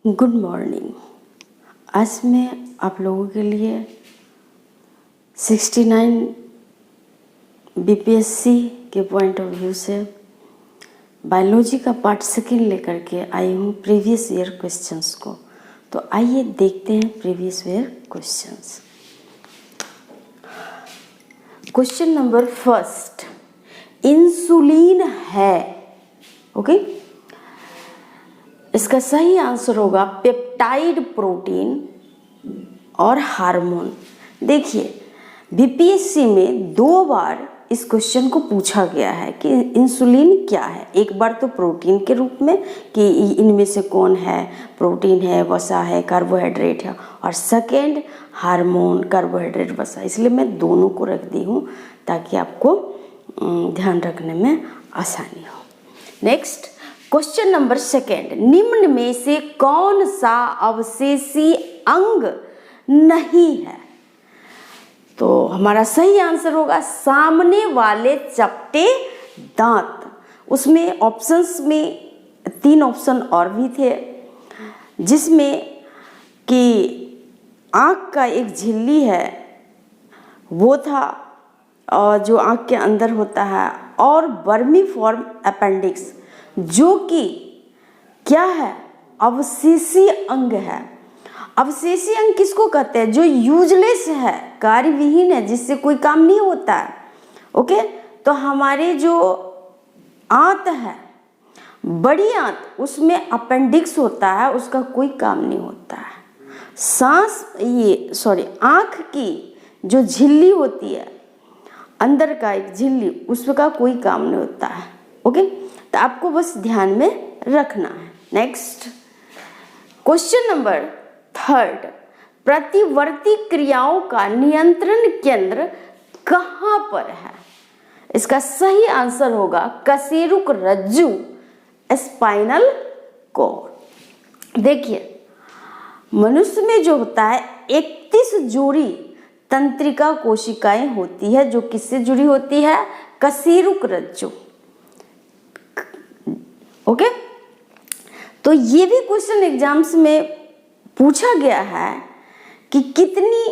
Good morning. आज मैं आप लोगों के लिए 69 बीपीएससी के पॉइंट ऑफ व्यू से बायोलॉजी का पार्ट सेकेंड लेकर के आई हूँ प्रीवियस ईयर क्वेश्चंस को। तो आइए देखते हैं previous year questions. Question number first, insulin है, ओके। इसका सही आंसर होगा पेप्टाइड प्रोटीन और हार्मोन। देखिए, बीपीएससी में 2 बार इस क्वेश्चन को पूछा गया है कि इंसुलिन क्या है। एक बार तो प्रोटीन के रूप में कि इनमें से कौन है, प्रोटीन है, वसा है, कार्बोहाइड्रेट है, और सेकेंड हार्मोन, कार्बोहाइड्रेट, वसा। इसलिए मैं दोनों को रख दी हूँ ताकि आपको ध्यान रखने में आसानी हो। नेक्स्ट, क्वेश्चन नंबर सेकेंड, निम्न में से कौन सा अवशेषी अंग नहीं है? तो हमारा सही आंसर होगा सामने वाले चपटे दांत। उसमें ऑप्शंस में 3 ऑप्शन और भी थे, जिसमें कि आँख का एक झिल्ली है वो था, और जो आँख के अंदर होता है, और वर्मीफॉर्म अपेंडिक्स जो कि क्या है, अवशेषी अंग है। अवशेषी अंग किसको कहते हैं? जो यूजलेस है, कार्यविहीन है, जिससे कोई काम नहीं होता है, ओके। तो हमारे जो आंत है, बड़ी आंत, उसमें अपेंडिक्स होता है, उसका कोई काम नहीं होता है। आंख की जो झिल्ली होती है, अंदर का एक झिल्ली, उसका कोई काम नहीं होता है, ओके। तो आपको बस ध्यान में रखना है। नेक्स्ट, क्वेश्चन नंबर थर्ड, प्रतिवर्ती क्रियाओं का नियंत्रण केंद्र कहाँ पर है? इसका सही आंसर होगा कशेरुक रज्जु, स्पाइनल कॉर्ड। देखिए, मनुष्य में जो होता है 31 जोड़ी तंत्रिका कोशिकाएं होती है, जो किससे जुड़ी होती है? कशेरुक रज्जु, ओके। तो ये भी क्वेश्चन एग्जाम्स में पूछा गया है कि कितनी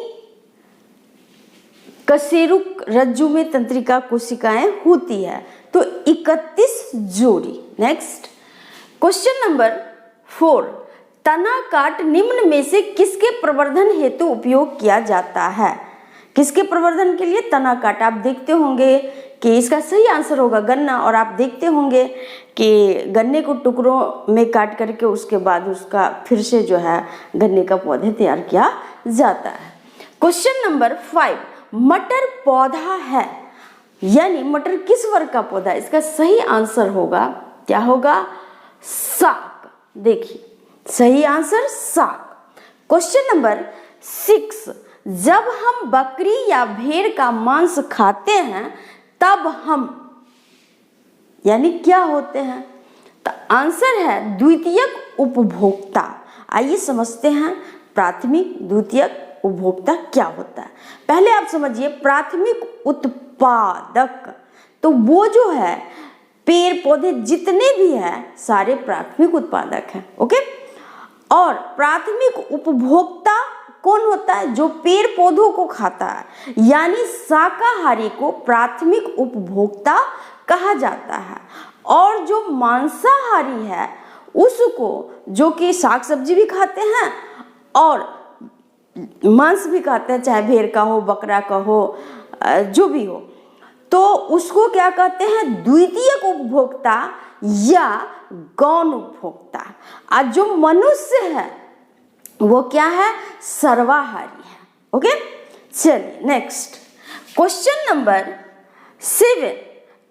कशेरुक रज्जु में तंत्रिका कोशिकाएं होती है? तो 31 जोड़ी। नेक्स्ट, क्वेश्चन नंबर 4, तना काट निम्न में से किसके प्रवर्धन हेतु उपयोग किया जाता है? किसके प्रवर्धन के लिए तना काट? आप देखते होंगे कि इसका सही आंसर होगा गन्ना, और आप देखते होंगे कि गन्ने को टुकड़ों में काट करके उसके बाद उसका फिर से जो है गन्ने का पौधे तैयार किया जाता है। क्वेश्चन नंबर 5, मटर पौधा है, यानी मटर किस वर्ग का पौधा है? इसका सही आंसर होगा, क्या होगा? साग। देखिए, सही आंसर साग। क्वेश्चन नंबर 6, जब हम बकरी या भेड़ का मांस खाते हैं तब हम यानी क्या होते हैं? तो आंसर है द्वितीयक उपभोक्ता। आइए समझते हैं प्राथमिक, द्वितीयक उपभोक्ता क्या होता है। पहले आप समझिए प्राथमिक उत्पादक, तो वो जो है पेड़ पौधे जितने भी हैं सारे प्राथमिक उत्पादक हैं, ओके। और प्राथमिक उपभोक्ता कौन होता है? जो पेड़ पौधों को खाता है, यानी शाकाहारी को प्राथमिक उपभोक्ता कहा जाता है। और जो मांसाहारी है उसको, जो कि साग सब्जी भी खाते हैं और मांस भी खाते हैं, चाहे भेड़ का हो, बकरा का हो, जो भी हो, तो उसको क्या कहते हैं? द्वितीयक उपभोक्ता या गौण उपभोक्ता। और जो मनुष्य है वो क्या है? सर्वाहारी है, ओके। चलिए नेक्स्ट, क्वेश्चन नंबर 7,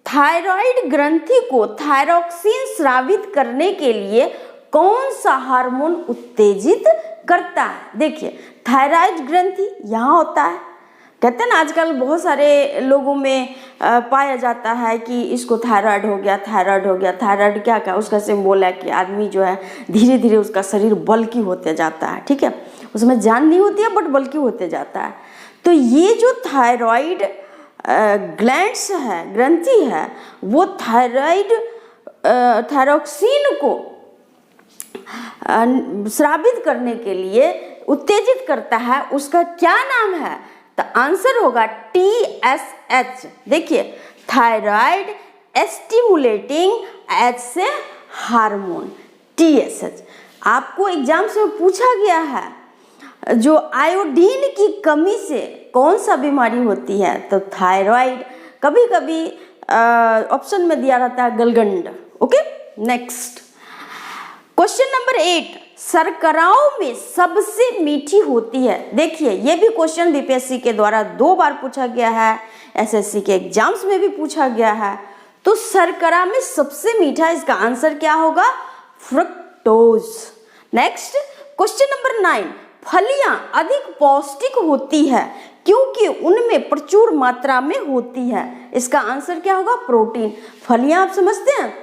थायराइड ग्रंथि को थायरॉक्सिन स्रावित करने के लिए कौन सा हार्मोन उत्तेजित करता है? देखिए, थायराइड ग्रंथि यहाँ होता है, कहते हैं ना आजकल बहुत सारे लोगों में पाया जाता है कि इसको थायराइड हो गया, थायराइड हो गया। थायराइड क्या क्या उसका सिंबल है कि आदमी जो है धीरे धीरे उसका शरीर बल्कि होते जाता है, ठीक है। उसमें जान नहीं होती है बट बल्कि होते जाता है। तो ये जो थायराइड ग्लैंड्स है, ग्रंथि है, वो थायराइड थायरॉक्सिन को स्रावित करने के लिए उत्तेजित करता है, उसका क्या नाम है? तो आंसर होगा TSH। देखिए, थायराइड स्टिमुलेटिंग एच से हार्मोन, TSH। आपको एग्जाम से पूछा गया है जो आयोडीन की कमी से कौन सा बीमारी होती है? तो थायराइड। कभी कभी ऑप्शन में दिया रहता है गलगंड। ओके, नेक्स्ट क्वेश्चन नंबर 8, शर्कराओं में सबसे मीठी होती है। देखिए, ये भी क्वेश्चन बीपीएससी के द्वारा 2 बार पूछा गया है, एसएससी के एग्जाम्स में भी पूछा गया है। तो शर्करा में सबसे मीठा, इसका आंसर क्या होगा? फ्रक्टोज। नेक्स्ट क्वेश्चन नंबर 9, फलियां अधिक पौष्टिक होती है क्योंकि उनमें प्रचुर मात्रा में होती है। इसका आंसर क्या होगा? प्रोटीन। फलियां आप समझते हैं,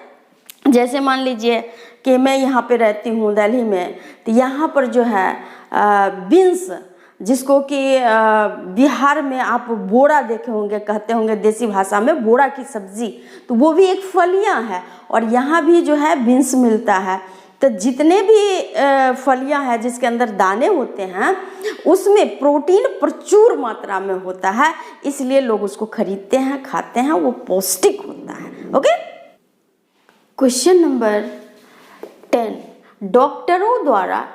जैसे मान लीजिए कि मैं यहाँ पे रहती हूँ दिल्ली में, तो यहाँ पर जो है बीन्स, जिसको कि बिहार में आप बोड़ा देखे होंगे, कहते होंगे देसी भाषा में बोड़ा की सब्जी, तो वो भी एक फलियां है। और यहाँ भी जो है बीन्स मिलता है। तो जितने भी फलियां हैं जिसके अंदर दाने होते हैं, उसमें प्रोटीन प्रचुर मात्रा में होता है, इसलिए लोग उसको खरीदते हैं, खाते हैं, वो पौष्टिक होता है। ओके, क्वेश्चन नंबर 10, डॉक्टरों द्वारा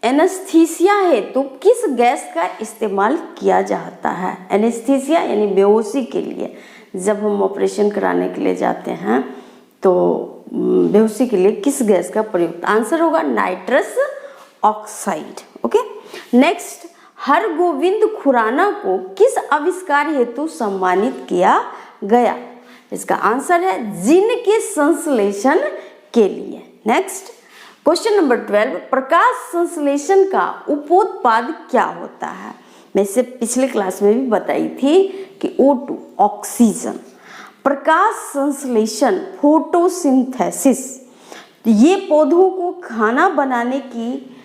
एनेस्थीसिया हेतु किस गैस का इस्तेमाल किया जाता है? एनेस्थीसिया यानी बेहोशी के लिए, जब हम ऑपरेशन कराने के लिए जाते हैं तो बेहोशी के लिए किस गैस का प्रयोग? आंसर होगा nitrous oxide. Okay, next, Hargobind Khorana को किस आविष्कार हेतु सम्मानित किया गया? इसका आंसर है जिन के संश्लेषण के लिए। नेक्स्ट क्वेश्चन नंबर 12, प्रकाश संश्लेषण का उपोत्पाद क्या होता है? मैं इसे पिछले क्लास में भी बताई थी कि O2 ऑक्सीजन। प्रकाश संश्लेषण फोटोसिंथेसिस, ये पौधों को खाना बनाने की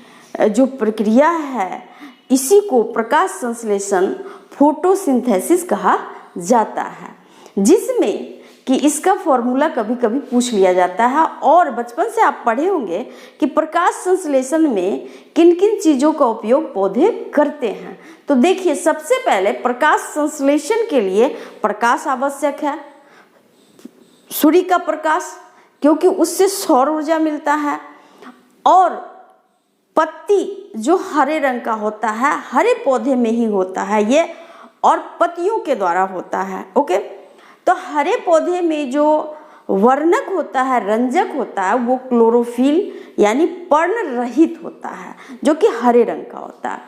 जो प्रक्रिया है, इसी को प्रकाश संश्लेषण फोटोसिंथेसिस कहा जाता है, जिसमें कि इसका फॉर्मूला कभी कभी पूछ लिया जाता है। और बचपन से आप पढ़े होंगे कि प्रकाश संश्लेषण में किन किन चीज़ों का उपयोग पौधे करते हैं। तो देखिए, सबसे पहले प्रकाश संश्लेषण के लिए प्रकाश आवश्यक है, सूर्य का प्रकाश, क्योंकि उससे सौर ऊर्जा मिलता है। और पत्ती जो हरे रंग का होता है, हरे पौधे में ही होता है ये, और पत्तियों के द्वारा होता है। ओके, तो हरे पौधे में जो वर्णक होता है, रंजक होता है, वो क्लोरोफिल यानी पर्ण रहित होता है, जो कि हरे रंग का होता है।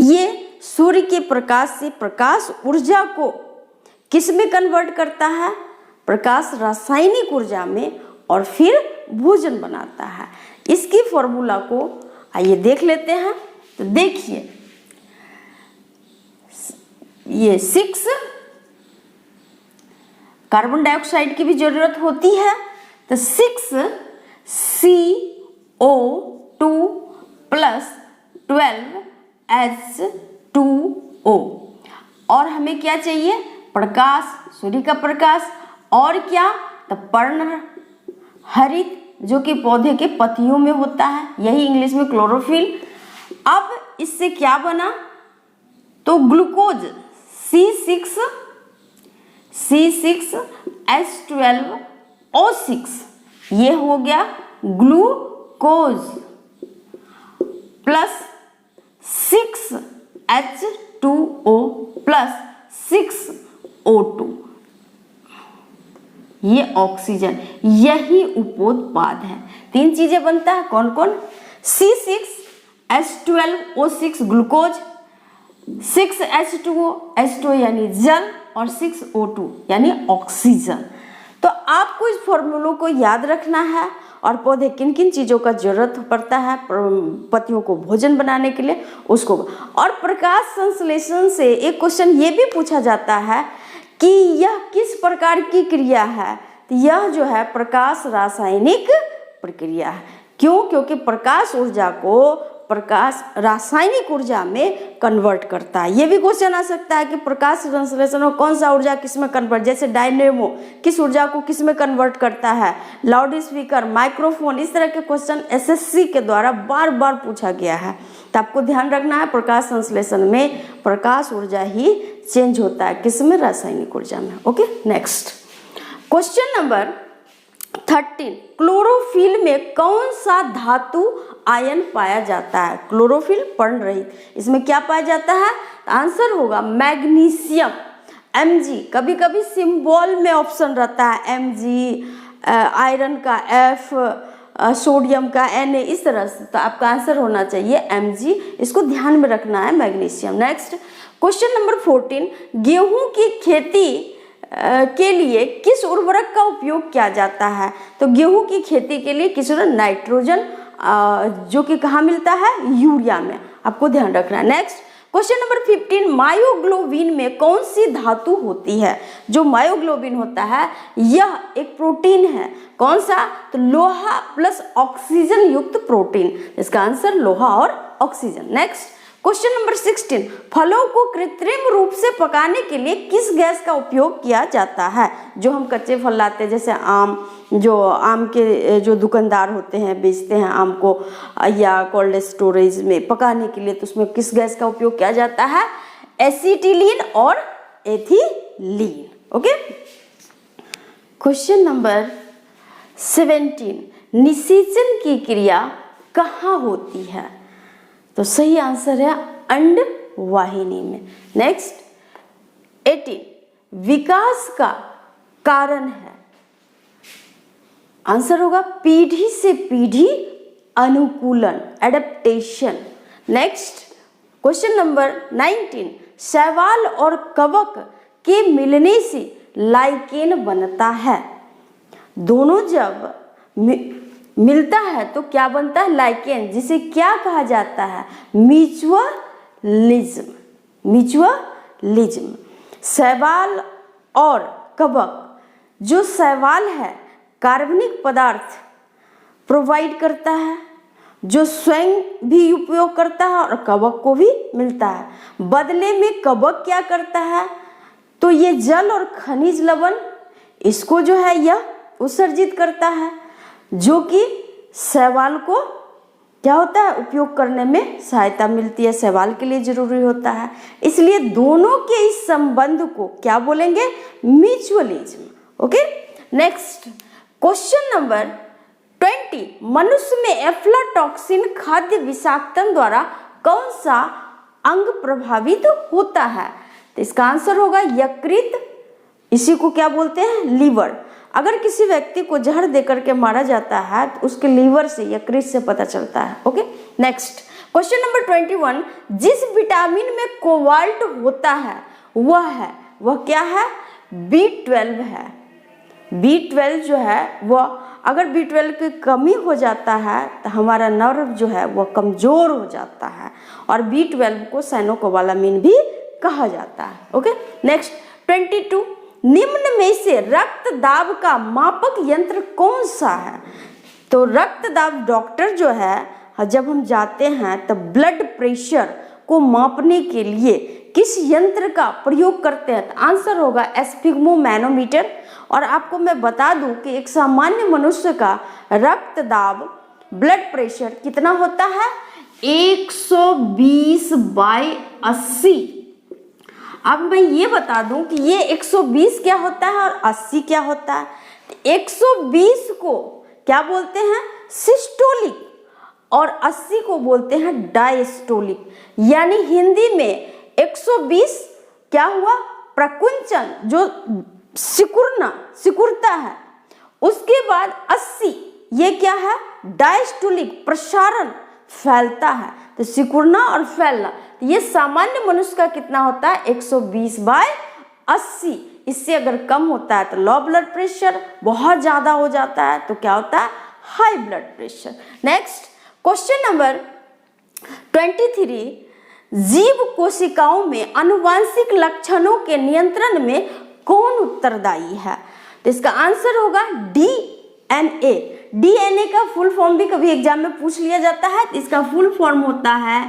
ये सूर्य के प्रकाश से प्रकाश ऊर्जा को किस में कन्वर्ट करता है? प्रकाश रासायनिक ऊर्जा में, और फिर भोजन बनाता है। इसकी फॉर्मूला को आइए देख लेते हैं। तो देखिए, ये 6 कार्बन डाइऑक्साइड की भी जरूरत होती है, तो 6 CO2 प्लस 12 H2O। और हमें क्या चाहिए? प्रकाश, सूर्य का प्रकाश, और क्या? तो पर्ण हरित, जो कि पौधे के पत्तियों में होता है, यही इंग्लिश में क्लोरोफिल। अब इससे क्या बना? तो ग्लूकोज C6H12O6, ये हो गया glucose, plus 6H2O plus 6O2, ये ऑक्सीजन, यही उपोत्पाद है। 3 चीजें बनता है, कौन कौन? C6H12O6 ग्लूकोज, 6H2O, H2O यानी जल, और 6O2 यानी ऑक्सीजन। तो आपको इस फॉर्मूलों को याद रखना है, और पौधे किन किन चीज़ों का जरूरत पड़ता है पत्तियों को भोजन बनाने के लिए, उसको। और प्रकाश संश्लेषण से एक क्वेश्चन ये भी पूछा जाता है कि यह किस प्रकार की क्रिया है? तो यह जो है प्रकाश रासायनिक प्रक्रिया है। क्यों? क्योंकि प्रकाश ऊर्जा को प्रकाश रासायनिक ऊर्जा में कन्वर्ट करता है। ये भी क्वेश्चन आ सकता है कि प्रकाश संश्लेषण में कौन सा ऊर्जा किस में कन्वर्ट, जैसे डायनेमो किस ऊर्जा को किस में कन्वर्ट करता है, लाउड स्पीकर, माइक्रोफोन, इस तरह के क्वेश्चन एसएससी के द्वारा बार बार पूछा गया है। तो आपको ध्यान रखना है प्रकाश संश्लेषण में प्रकाश ऊर्जा ही चेंज होता है, किस में, रासायनिक ऊर्जा में। Okay, next question number 13, chlorophyll में कौन सा धातु आयन पाया जाता है? क्लोरोफिल पर्ण रहित, इसमें क्या पाया जाता है? आंसर होगा मैग्नीशियम, Mg। कभी कभी सिंबल में ऑप्शन रहता है Mg, आयरन का F, सोडियम का Na, इस तरह से, तो आपका आंसर होना चाहिए Mg। इसको ध्यान में रखना है, मैग्नीशियम। नेक्स्ट क्वेश्चन नंबर 14, गेहूं की खेती के लिए किस उर्वरक का उपयोग किया जाता है? तो गेहूं की खेती के लिए किस उर्वरक? नाइट्रोजन, जो कि कहाँ मिलता है? यूरिया में, आपको ध्यान रखना है। नेक्स्ट क्वेश्चन नंबर 15, मायोग्लोबिन में कौन सी धातु होती है? जो मायोग्लोबिन होता है यह एक प्रोटीन है, कौन सा? तो लोहा प्लस ऑक्सीजन युक्त प्रोटीन, इसका आंसर लोहा और ऑक्सीजन। नेक्स्ट क्वेश्चन नंबर 16, फलों को कृत्रिम रूप से पकाने के लिए किस गैस का उपयोग किया जाता है? जो हम कच्चे फल लाते हैं, जैसे आम, जो आम के जो दुकानदार होते हैं बेचते हैं आम को, या कोल्ड स्टोरेज में पकाने के लिए, तो उसमें किस गैस का उपयोग किया जाता है? एसिटिलीन और एथिलीन। ओके, क्वेश्चन नंबर 17, निषेचन की क्रिया कहाँ होती है? तो सही आंसर है अंडवाहिनी में। नेक्स्ट 18, विकास का कारण है, आंसर होगा पीढ़ी से पीढ़ी अनुकूलन, एडेप्टेशन। नेक्स्ट क्वेश्चन नंबर 19, शैवाल और कवक के मिलने से लाइकेन बनता है। दोनों जब मिलता है तो क्या बनता है? लाइकेन, जिसे क्या कहा जाता है? Mutualism, mutualism. शैवाल और कवक, जो शैवाल है कार्बनिक पदार्थ प्रोवाइड करता है, जो स्वयं भी उपयोग करता है और कवक को भी मिलता है। बदले में कवक क्या करता है? तो ये जल और खनिज लवण, इसको जो है यह उत्सर्जित करता है, जो कि शैवाल को क्या होता है? उपयोग करने में सहायता मिलती है, शैवाल के लिए जरूरी होता है। इसलिए दोनों के इस संबंध को क्या बोलेंगे? Mutualism. Okay, next question number 20, मनुष्य में एफ्लाटॉक्सिन खाद्य विषाक्तन द्वारा कौन सा अंग प्रभावित होता है? तो इसका आंसर होगा यकृत, इसी को क्या बोलते हैं? लीवर। अगर किसी व्यक्ति को जहर देकर के मारा जाता है तो उसके लीवर से, यकृत से पता चलता है। ओके, नेक्स्ट क्वेश्चन नंबर 21, जिस विटामिन में कोबाल्ट होता है वह क्या है? B12 है। B12 जो है वह, अगर B12 की कमी हो जाता है तो हमारा नर्व जो है वह कमजोर हो जाता है, और B12 को साइनोकोबालामिन भी कहा जाता है। ओके, नेक्स्ट 22, निम्न में से रक्त दाब का मापक यंत्र कौन सा है? तो रक्त दाब डॉक्टर जो है जब हम जाते हैं तो ब्लड प्रेशर को मापने के लिए किस यंत्र का प्रयोग करते हैं? तो आंसर होगा एस्फिग्मोमैनोमीटर। और आपको मैं बता दूं कि एक सामान्य मनुष्य का रक्त दाब, ब्लड प्रेशर कितना होता है? 120/80। अब मैं ये बता दूं कि ये 120 क्या होता है और 80 क्या होता है। 120 को क्या बोलते हैं? सिस्टोलिक, और 80 को बोलते हैं डायस्टोलिक। यानी हिंदी में 120 क्या हुआ? प्रकुंचन, जो सिकुड़ता है। उसके बाद 80 ये क्या है? डायस्टोलिक, प्रसारण, फैलता है। तो सिकुड़ना और फैलना, ये सामान्य मनुष्य का कितना होता है? 120/80। इससे अगर कम होता है तो लो ब्लड प्रेशर, बहुत ज्यादा हो जाता है तो क्या होता है? High blood pressure. Next question number 23, जीव कोशिकाओं में आनुवांशिक लक्षणों के नियंत्रण में कौन उत्तरदायी है? तो इसका आंसर होगा DNA। डीएनए का फुल फॉर्म भी कभी एग्जाम में पूछ लिया जाता है। इसका फुल फॉर्म होता है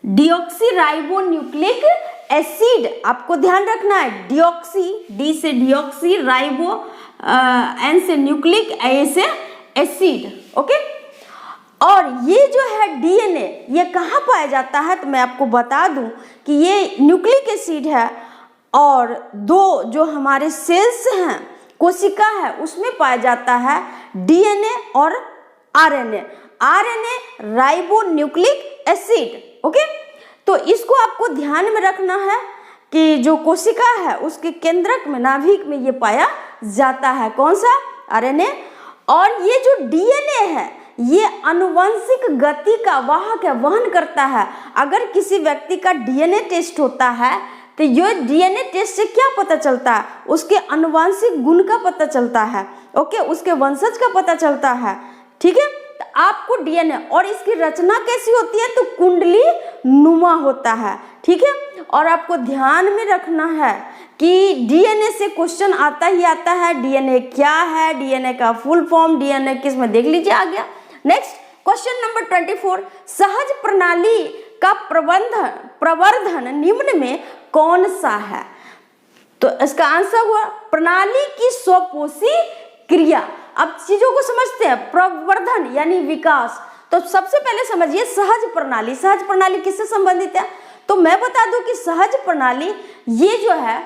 डीऑक्सी राइबोन्यूक्लिक एसिड। आपको ध्यान रखना है, डीऑक्सी, डी से डीऑक्सी, राइबो एन से न्यूक्लिक, ए से एसिड। ओके, और ये जो है डीएनए ये कहाँ पाया जाता है, तो मैं आपको बता दूं कि ये न्यूक्लिक एसिड है और दो जो हमारे सेल्स हैं, कोशिका है, उसमें पाया जाता है डीएनए और RNA. RNA ribonucleic acid. Okay, तो इसको आपको ध्यान में रखना है कि जो कोशिका है उसके केंद्रक में, नाभिक में ये पाया जाता है। कौन सा? आरएनए। और ये जो डीएनए है ये आनुवंशिक गति का वाहक है, वहन करता है। अगर किसी व्यक्ति का डीएनए टेस्ट होता है तो ये डीएनए टेस्ट से क्या पता चलता है? उसके आनुवंशिक गुण का पता चलता है। ओके, उसके वंशज का पता चलता है। ठीक है, तो आपको डीएनए, और इसकी रचना कैसी होती है, तो कुंडली नुमा होता है। ठीक है, और आपको ध्यान में रखना है कि डीएनए से क्वेश्चन आता ही आता है। डीएनए क्या है, डीएनए का फुल फॉर्म, डीएनए किस में, देख लीजिए आ गया। नेक्स्ट क्वेश्चन नंबर 24, सहज प्रणाली का प्रवर्धन निम्न में कौन सा है? तो इसका आंसर हुआ प्रणाली की स्वपोषी क्रिया। अब चीजों को समझते हैं, प्रवर्धन यानी विकास। तो सबसे पहले समझिए सहज प्रणाली। सहज प्रणाली किससे संबंधित है? तो मैं बता दूं कि सहज प्रणाली ये जो है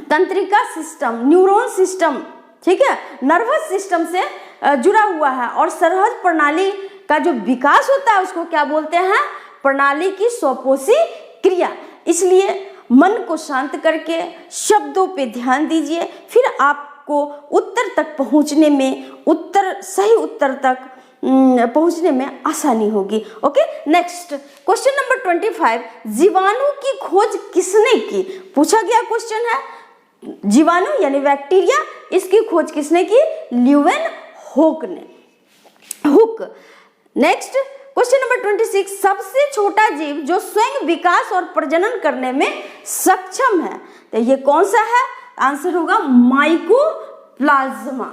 तंत्रिका सिस्टम, न्यूरॉन सिस्टम, ठीक है, नर्वस सिस्टम से जुड़ा हुआ है। और सहज प्रणाली का जो विकास होता है उसको क्या बोलते हैं? प्रणाली की स्वपोषी क्रिया। इसलिए मन को शांत करके शब्दों पे ध्यान दीजिए, फिर आपको उत्तर तक पहुंचने में, सही उत्तर तक पहुंचने में आसानी होगी। ओके, नेक्स्ट क्वेश्चन नंबर 25, जीवाणु की खोज किसने की? पूछा गया क्वेश्चन है, जीवाणु यानी बैक्टीरिया, इसकी खोज किसने की? ल्यूवेनहुक ने। नेक्स्ट क्वेश्चन नंबर 26, सबसे छोटा जीव जो स्वयं विकास और प्रजनन करने में सक्षम है, तो ये कौन सा है? आंसर होगा माइकोप्लाज्मा।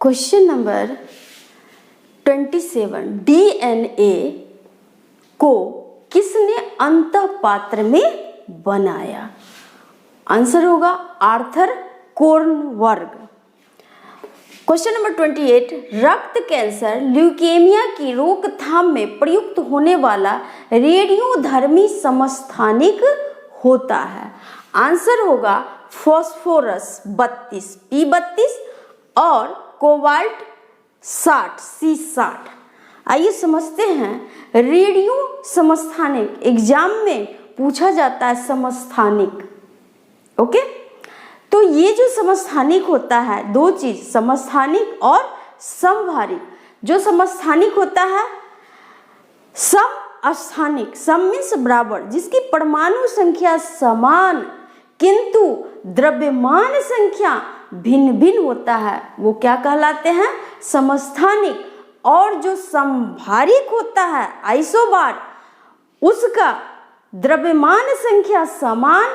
क्वेश्चन नंबर 27, डीएनए को किसने अंतःपात्र में बनाया? आंसर होगा आर्थर कोर्नबर्ग। क्वेश्चन नंबर 28, रक्त कैंसर, ल्यूकेमिया की रोकथाम में प्रयुक्त होने वाला रेडियोधर्मी समस्थानिक होता है। आंसर होगा फास्फोरस 32 P32 और कोबाल्ट 60 C60। आइए समझते हैं रेडियो समस्थानिक, एग्जाम में पूछा जाता है समस्थानिक। ओके, तो ये जो समस्थानिक होता है, दो चीज, समस्थानिक और समभारिक। जो समस्थानिक होता है, समस्थानिक, सम मीन्स बराबर, जिसकी परमाणु संख्या समान किंतु द्रव्यमान संख्या भिन्न भिन्न होता है, वो क्या कहलाते हैं? समस्थानिक। और जो समभारिक होता है, आइसोबार, उसका द्रव्यमान संख्या समान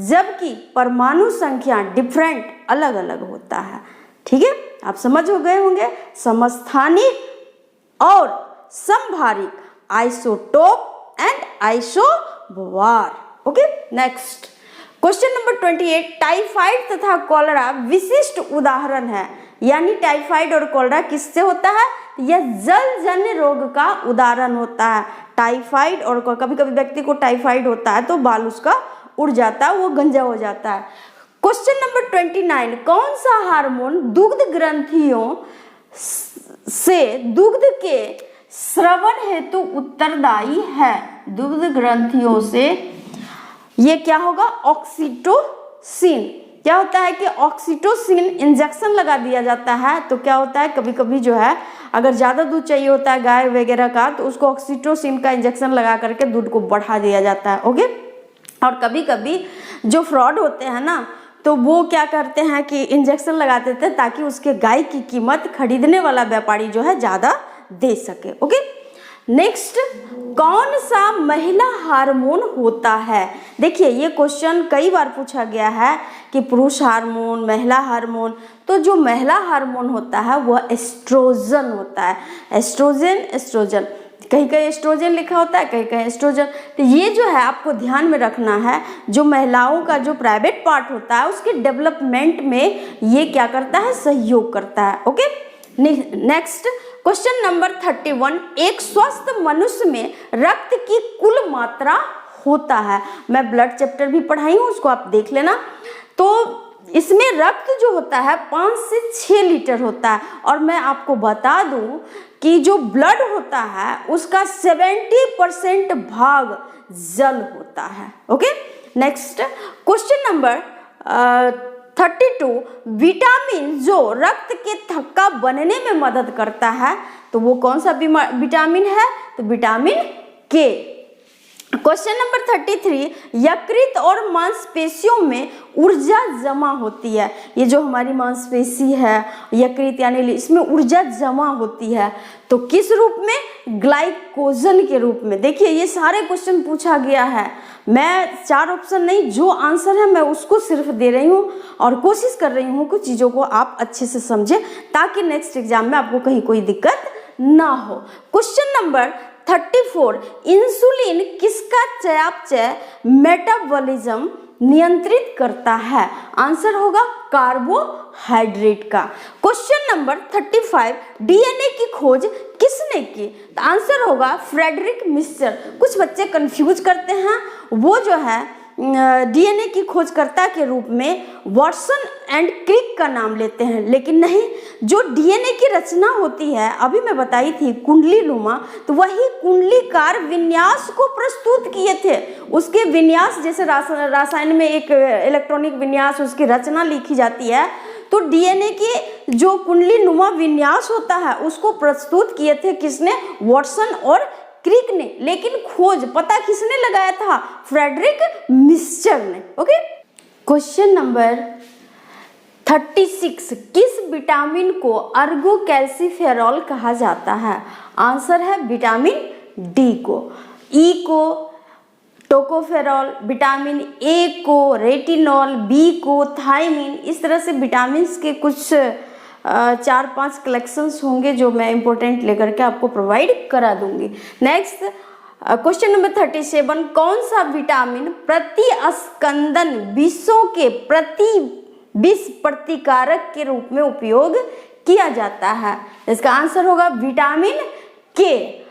जबकि परमाणु संख्या डिफरेंट, अलग अलग होता है। ठीक है, आप समझ हो गए होंगे समस्थानिक और समभारिक, isotope and isobar. Okay, next question number 28, typhoid तथा कॉलरा विशिष्ट उदाहरण है। यानी टाइफाइड और कॉलरा किससे होता है? यह जलजन्य रोग का उदाहरण होता है। टाइफाइड और कभी कभी व्यक्ति को टाइफाइड होता है तो बाल उसका उड़ जाता है, वो गंजा हो जाता है। क्वेश्चन नंबर 29, कौन सा हार्मोन दुग्ध ग्रंथियों से दुग्ध के स्रवण हेतु उत्तरदायी है? दुग्ध ग्रंथियों से ये क्या होगा? ऑक्सीटोसिन। क्या होता है कि ऑक्सीटोसिन इंजेक्शन लगा दिया जाता है, तो क्या होता है कभी कभी जो है अगर ज़्यादा दूध चाहिए होता है गाय वगैरह का, तो उसको ऑक्सीटोसिन का इंजेक्शन लगा करके दूध को बढ़ा दिया जाता है। ओके, और कभी कभी जो फ्रॉड होते हैं ना, तो वो क्या करते हैं कि इंजेक्शन लगा देते हैं ताकि उसके गाय की कीमत खरीदने वाला व्यापारी जो है ज़्यादा दे सके। ओके, नेक्स्ट, कौन सा महिला हार्मोन होता है? देखिए ये क्वेश्चन कई बार पूछा गया है कि पुरुष हार्मोन, महिला हार्मोन। तो जो महिला हार्मोन होता है वह एस्ट्रोजन होता है। एस्ट्रोजन कहीं कहीं एस्ट्रोजन लिखा होता है, कहीं कहीं एस्ट्रोजन। तो ये जो है आपको ध्यान में रखना है, जो महिलाओं का जो प्राइवेट पार्ट होता है उसके डेवलपमेंट में ये क्या करता है, सहयोग करता है। ओके, नेक्स्ट क्वेश्चन नंबर 31, एक स्वस्थ मनुष्य में रक्त की कुल मात्रा होता है। मैं ब्लड चैप्टर भी पढ़ाई हूँ, उसको आप देख लेना। तो इसमें रक्त जो होता है 5 से 6 लीटर होता है। और मैं आपको बता दूं कि जो ब्लड होता है उसका 70% भाग जल होता है। Okay, next question number 32, vitamin जो रक्त के थक्का बनने में मदद करता है, तो वो कौन सा विटामिन है? तो विटामिन के। क्वेश्चन नंबर 33, यकृत और मांसपेशियों में ऊर्जा जमा होती है। ये जो हमारी मांसपेशी है यकृत यानी इसमें ऊर्जा जमा होती है, तो किस रूप में? ग्लाइकोजन के रूप में। देखिए ये सारे क्वेश्चन पूछा गया है, मैं 4 ऑप्शन नहीं, जो आंसर है मैं उसको सिर्फ दे रही हूँ और कोशिश कर रही हूँ कुछ चीज़ों को आप अच्छे से समझें ताकि नेक्स्ट एग्जाम में आपको कहीं कोई दिक्कत ना हो। क्वेश्चन नंबर 34, इंसुलिन किसका चयापचय मेटाबॉलिज्म नियंत्रित करता है? आंसर होगा कार्बोहाइड्रेट का। क्वेश्चन नंबर 35, डीएनए की खोज किसने की? तो आंसर होगा फ्रेडरिक मिस्चर। कुछ बच्चे कंफ्यूज करते हैं, वो जो है डीएनए की खोजकर्ता के रूप में वाटसन एंड क्रिक का नाम लेते हैं, लेकिन नहीं, जो डीएनए की रचना होती है अभी मैं बताई थी कुंडली नुमा, तो वही कुंडलीकार विन्यास को प्रस्तुत किए थे। उसके विन्यास जैसे रसायन में एक इलेक्ट्रॉनिक विन्यास उसकी रचना लिखी जाती है, तो डीएनए की जो कुंडली नुमा विन्यास होता है उसको प्रस्तुत किए थे किसने? वाटसन और क्रिक ने। लेकिन खोज पता किसने लगाया था? फ्रेडरिक मिस्चर ने। ओके, क्वेश्चन नंबर 36, किस विटामिन को अर्गोकैल्सिफेरॉल कहा जाता है? आंसर है विटामिन डी को। ई को टोकोफेरॉल, विटामिन ए को रेटिनॉल, बी को थायमिन। इस तरह से विटामिन के कुछ 4-5 कलेक्शंस होंगे जो मैं इंपॉर्टेंट लेकर के आपको प्रोवाइड करा दूंगी। नेक्स्ट क्वेश्चन नंबर 37, कौन सा विटामिन प्रतिस्कंदन विषों के विष प्रतिकारक के रूप में उपयोग किया जाता है? इसका आंसर होगा विटामिन के।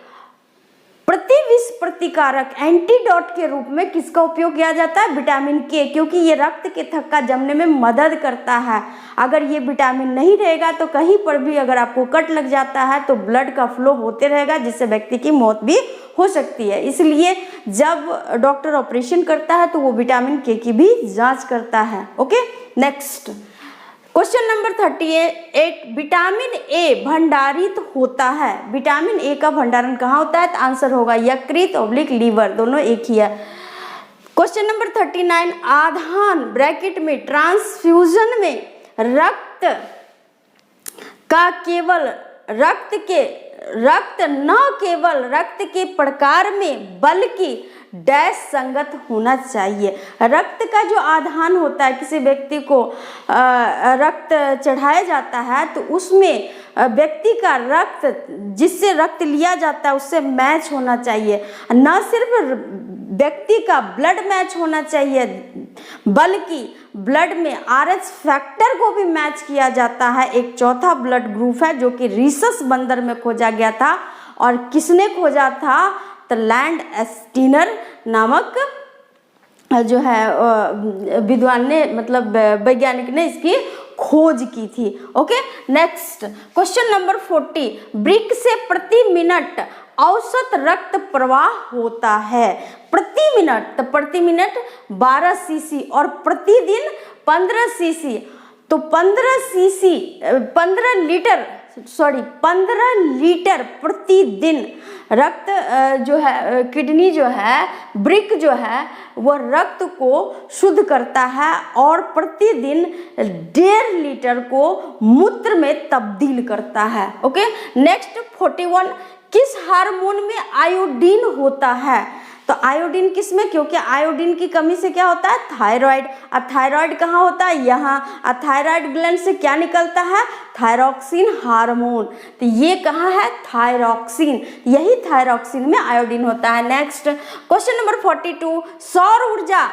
प्रतिविष प्रतिकारक एंटीडोट के रूप में किसका उपयोग किया जाता है? विटामिन के, क्योंकि ये रक्त के थक्का जमने में मदद करता है। अगर ये विटामिन नहीं रहेगा तो कहीं पर भी अगर आपको कट लग जाता है तो ब्लड का फ्लो होते रहेगा, जिससे व्यक्ति की मौत भी हो सकती है। इसलिए जब डॉक्टर ऑपरेशन करता है तो वो विटामिन के की भी जांच करता है। Okay, next question number 38, vitamin A भंडारित होता है। विटामिन ए का भंडारण कहाँ होता है? तो आंसर होगा यकृत / लीवर, दोनों एक ही है। क्वेश्चन नंबर 39, आधान ब्रैकेट में ट्रांसफ्यूजन में रक्त न केवल रक्त के प्रकार में बल्कि डैश संगत होना चाहिए। रक्त का जो आधान होता है, किसी व्यक्ति को रक्त चढ़ाया जाता है तो उसमें व्यक्ति का रक्त, जिससे रक्त लिया जाता है उससे मैच होना चाहिए। न सिर्फ व्यक्ति का ब्लड मैच होना चाहिए बल्कि ब्लड में RH फैक्टर को भी मैच किया जाता है। एक चौथा ब्लड ग्रुप है जो कि रिसस बंदर में खोजा गया था, और किसने खोजा था? तो लैंड एस्टीनर नामक जो है विद्वान ने, मतलब वैज्ञानिक ने इसकी खोज की थी। ओके, नेक्स्ट क्वेश्चन नंबर 40, वृक्क से प्रति मिनट औसत रक्त प्रवाह होता है। प्रति मिनट, तो प्रति मिनट 12 सीसी और प्रतिदिन 15 सीसी, तो 15 लीटर प्रतिदिन रक्त जो है, किडनी जो है, वृक्क जो है, वह रक्त को शुद्ध करता है और प्रतिदिन 1.5 लीटर को मूत्र में तब्दील करता है। ओके, नेक्स्ट 41, किस हार्मोन में आयोडीन होता है? तो आयोडीन किस में? क्योंकि आयोडीन की कमी से क्या होता है? थायराइड। और थायराइड कहाँ होता है? यहाँ। और थायराइड ग्लैंड से क्या निकलता है? Thyroxine hormone. तो ये कहाँ है? थायरॉक्सिन। यही थायरॉक्सिन में आयोडीन होता है। नेक्स्ट क्वेश्चन नंबर 42, सौर ऊर्जा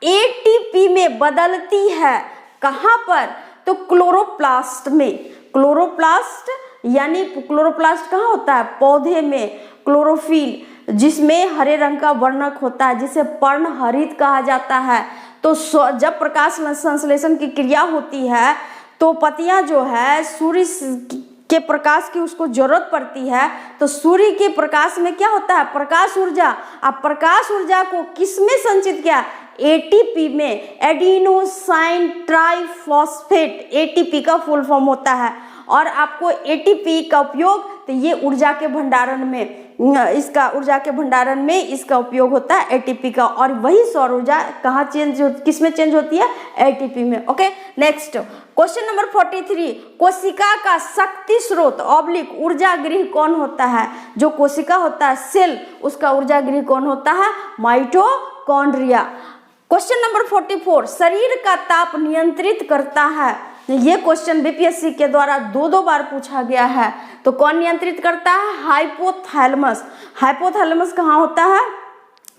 एटीपी में बदलती है कहाँ पर? तो क्लोरोप्लास्ट में। क्लोरोप्लास्ट यानी क्लोरोप्लास्ट कहाँ होता है? पौधे में। क्लोरोफिल जिसमें हरे रंग का वर्णक होता है, जिसे पर्णहरित कहा जाता है। तो जब प्रकाश संश्लेषण की क्रिया होती है तो पत्तियां जो है सूर्य के प्रकाश की उसको जरूरत पड़ती है, तो सूर्य के प्रकाश में क्या होता है? प्रकाश ऊर्जा। अब प्रकाश ऊर्जा को किस में संचित किया? एटीपी में। एडिनोसाइन ट्राइफॉस्फेट एटीपी का फुल फॉर्म होता है। और आपको एटीपी का उपयोग, तो ये ऊर्जा के भंडारण में, इसका ऊर्जा के भंडारण में इसका उपयोग होता है एटीपी का। और वही सौर ऊर्जा कहाँ किस में चेंज होती है? एटीपी में। ओके, नेक्स्ट क्वेश्चन नंबर 43, कोशिका का शक्ति स्रोत ऑब्लिक ऊर्जा गृह कौन होता है? जो कोशिका होता है सेल, उसका ऊर्जा गृह कौन होता है? माइटोकॉन्ड्रिया। क्वेश्चन नंबर 44, शरीर का ताप नियंत्रित करता है। ये क्वेश्चन बीपीएससी के द्वारा दो बार पूछा गया है। तो कौन नियंत्रित करता है? हाइपोथैलेमस। हाइपोथैलेमस कहाँ होता है?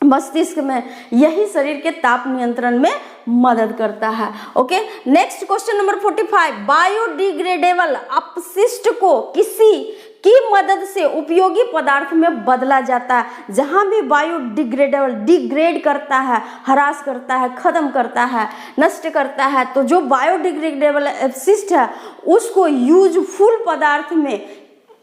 मस्तिष्क में। यही शरीर के ताप नियंत्रण में मदद करता है। Okay, next question number 45, biodegradable अपशिष्ट को किसी की मदद से उपयोगी पदार्थ में बदला जाता है। जहां भी बायोडिग्रेडेबल डिग्रेड करता है, हरास करता है, खत्म करता है, नष्ट करता है, तो जो बायोडिग्रेडेबल अपशिष्ट है उसको यूजफुल पदार्थ में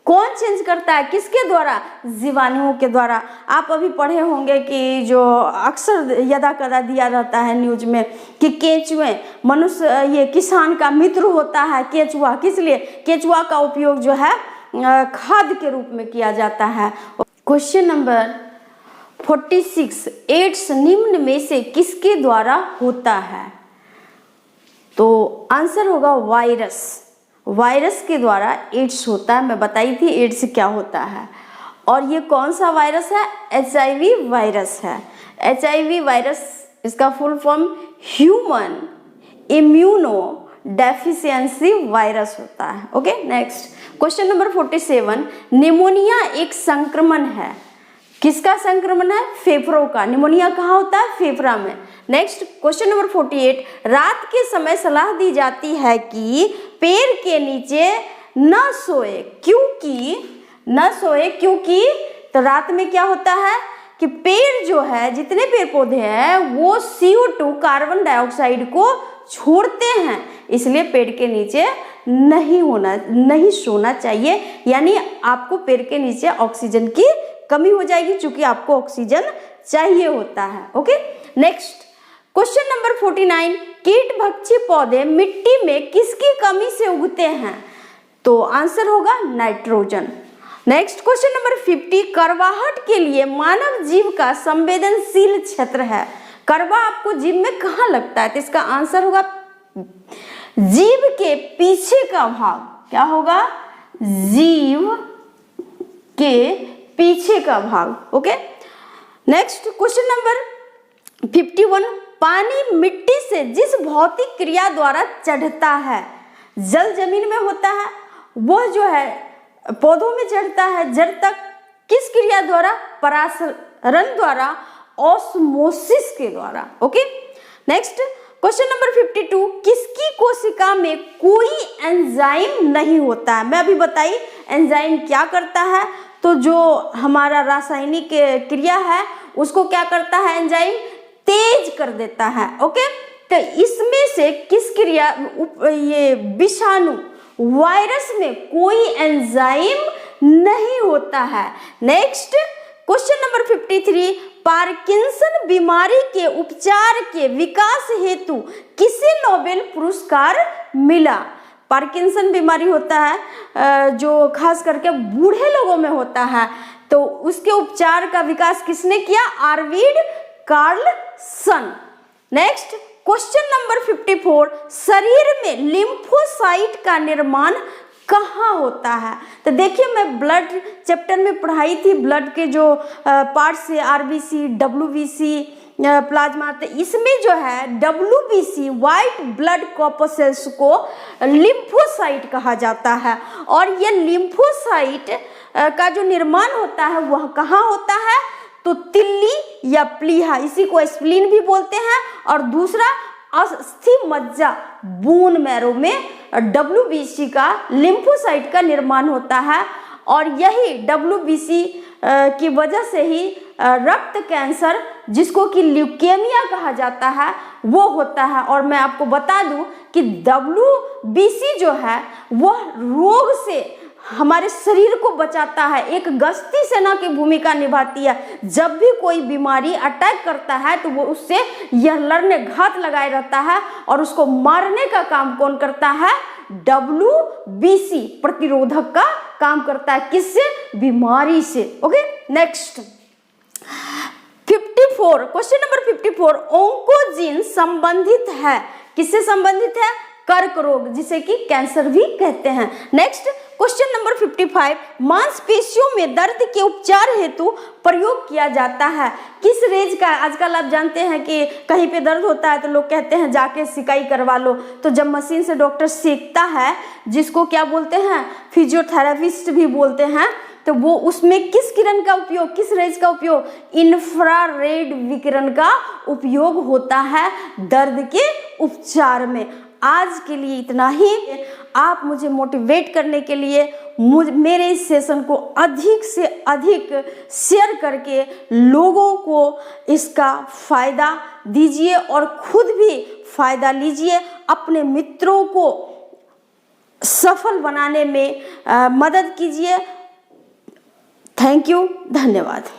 कौन चेंज करता है? किसके द्वारा? जीवाणुओं के द्वारा। आप अभी पढ़े होंगे कि जो अक्सर यदा कदा दिया जाता है न्यूज में कि केंचुए, मनुष्य ये किसान का मित्र होता है केंचुआ। किस लिए? केंचुआ का उपयोग जो है खाद के रूप में किया जाता है। क्वेश्चन नंबर 46, एड्स निम्न में से किसके द्वारा होता है? तो आंसर होगा वायरस। वायरस के द्वारा एड्स होता है। मैं बताई थी एड्स क्या होता है। और ये कौन सा वायरस है? एचआईवी वायरस है। एचआईवी वायरस, इसका full form human immuno deficiency virus होता है। Okay, next question number 47, pneumonia एक संक्रमण है। किसका संक्रमण है? फेफड़ों का। निमोनिया कहाँ होता है? फेफड़ा में। नेक्स्ट क्वेश्चन नंबर 48, रात के समय सलाह दी जाती है कि पेड़ के नीचे न सोए। क्योंकि तो रात में क्या होता है कि पेड़ जो है, जितने पेड़ पौधे हैं वो CO2 कार्बन डाइऑक्साइड को छोड़ते हैं, इसलिए पेड़ के नीचे नहीं सोना चाहिए। यानी आपको पेड़ के नीचे ऑक्सीजन की कमी हो जाएगी, क्योंकि आपको ऑक्सीजन चाहिए होता है। ओके, नेक्स्ट क्वेश्चन नंबर 49, कीट भक्षी पौधे मिट्टी में किसकी कमी से उगते हैं? तो आंसर होगा नाइट्रोजन। नेक्स्ट क्वेश्चन नंबर 50, करवाहट के लिए मानव जीव का संवेदनशील क्षेत्र है। करवा आपको जीव में कहाँ लगता है? तो इसका आंसर होगा जीव के पीछे का भाग। क्या होगा? जीव के पीछे का भाग। ओके, नेक्स्ट क्वेश्चन नंबर 51, पानी मिट्टी से जिस भौतिक क्रिया द्वारा चढ़ता है, जल जमीन में होता है, वह जो है पौधों में चढ़ता है जड़ तक, किस क्रिया द्वारा? परासरण द्वारा, ऑस्मोसिस के द्वारा। ओके, नेक्स्ट क्वेश्चन नंबर 52, किसकी कोशिका में कोई एंजाइम नहीं होता है? मैं अभी बताई एंजाइम क्या करता है। तो जो हमारा रासायनिक क्रिया है उसको क्या करता है? एंजाइम तेज कर देता है। ओके, तो इसमें से किस क्रिया, ये विषाणु वायरस में कोई एंजाइम नहीं होता है। नेक्स्ट क्वेश्चन नंबर 53, पार्किंसन बीमारी के उपचार के विकास हेतु किसे नोबेल पुरस्कार मिला? पार्किंसन बीमारी होता है जो खास करके बूढ़े लोगों में होता है, तो उसके उपचार का विकास किसने किया? आर्विड कार्लसन। नेक्स्ट क्वेश्चन नंबर 54, शरीर में लिम्फोसाइट का निर्माण कहाँ होता है? तो देखिए, मैं ब्लड चैप्टर में पढ़ाई थी, ब्लड के जो पार्ट्स है, आरबीसी, डब्ल्यूबीसी, प्लाज्मा। तो इसमें जो है डब्ल्यूबीसी, वाइट ब्लड कॉर्पसेल्स को लिम्फोसाइट कहा जाता है। और ये लिम्फोसाइट का जो निर्माण होता है वह कहाँ होता है? तो तिल्ली या प्लीहा, इसी को स्प्लीन भी बोलते हैं। और दूसरा अस्थि मज्जा, बोन मैरो में डब्ल्यूबीसी का लिम्फोसाइट का निर्माण होता है। और यही डब्ल्यूबीसी की वजह से ही रक्त कैंसर, जिसको कि ल्यूकेमिया कहा जाता है, वो होता है। और मैं आपको बता दूं कि डब्ल्यूबीसी जो है वह रोग से हमारे शरीर को बचाता है, एक गश्ती सेना की भूमिका निभाती है। जब भी कोई बीमारी अटैक करता है तो वो उससे यह लड़ने, घात लगाए रहता है। और उसको मारने का काम कौन करता है? डब्ल्यूबीसी प्रतिरोधक का काम करता है। किससे? बीमारी से। Okay, next 54, question number 54, oncogene संबंधित है, किससे संबंधित है? कर्क रोग, जिसे कि कैंसर भी कहते हैं। नेक्स्ट क्वेश्चन नंबर 55, मांसपेशियों में दर्द के उपचार हेतु प्रयोग किया जाता है, किस रेंज का? आजकल आप जानते हैं कि कहीं पे दर्द होता है तो लोग कहते हैं जाके सिकाई करवा लो। तो जब मशीन से डॉक्टर सेकता है, जिसको क्या बोलते हैं? फिजियोथेरेपिस्ट भी बोलते हैं, तो वो उसमें किस किरण का उपयोग, किस रेंज का उपयोग? इंफ्रारेड विकिरण का उपयोग होता है दर्द के उपचार में। आज के लिए इतना ही। आप मुझे मोटिवेट करने के लिए मेरे इस सेशन को अधिक से अधिक शेयर करके लोगों को इसका फायदा दीजिए और खुद भी फायदा लीजिए। अपने मित्रों को सफल बनाने में मदद कीजिए। थैंक यू, धन्यवाद।